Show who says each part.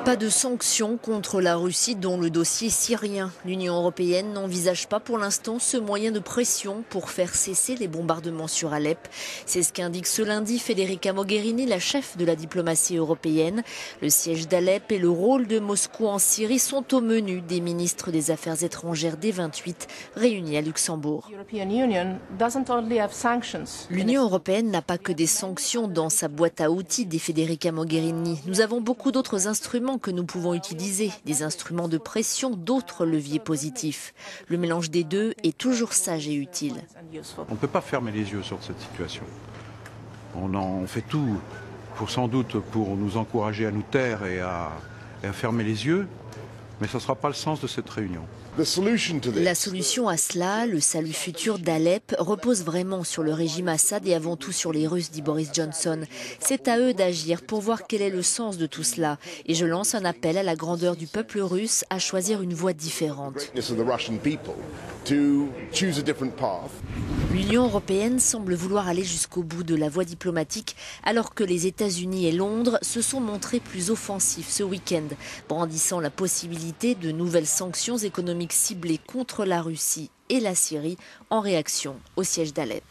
Speaker 1: Pas de sanctions contre la Russie dans le dossier syrien. L'Union européenne n'envisage pas pour l'instant ce moyen de pression pour faire cesser les bombardements sur Alep. C'est ce qu'indique ce lundi Federica Mogherini, la chef de la diplomatie européenne. Le siège d'Alep et le rôle de Moscou en Syrie sont au menu des ministres des Affaires étrangères des 28 réunis à Luxembourg. L'Union européenne n'a pas que des sanctions dans sa boîte à outils, dit Federica Mogherini. Nous avons beaucoup d'autres instruments que nous pouvons utiliser, des instruments de pression, d'autres leviers positifs. Le mélange des deux est toujours sage et utile.
Speaker 2: On ne peut pas fermer les yeux sur cette situation. On fait tout sans doute pour nous encourager à nous taire et à fermer les yeux, mais ce ne sera pas le sens de cette réunion.
Speaker 1: La solution à cela, le salut futur d'Alep, repose vraiment sur le régime Assad et avant tout sur les Russes, dit Boris Johnson. C'est à eux d'agir pour voir quel est le sens de tout cela. Et je lance un appel à la grandeur du peuple russe à choisir une voie différente. L'Union européenne semble vouloir aller jusqu'au bout de la voie diplomatique alors que les États-Unis et Londres se sont montrés plus offensifs ce week-end, brandissant la possibilité de nouvelles sanctions économiques ciblées contre la Russie et la Syrie en réaction au siège d'Alep.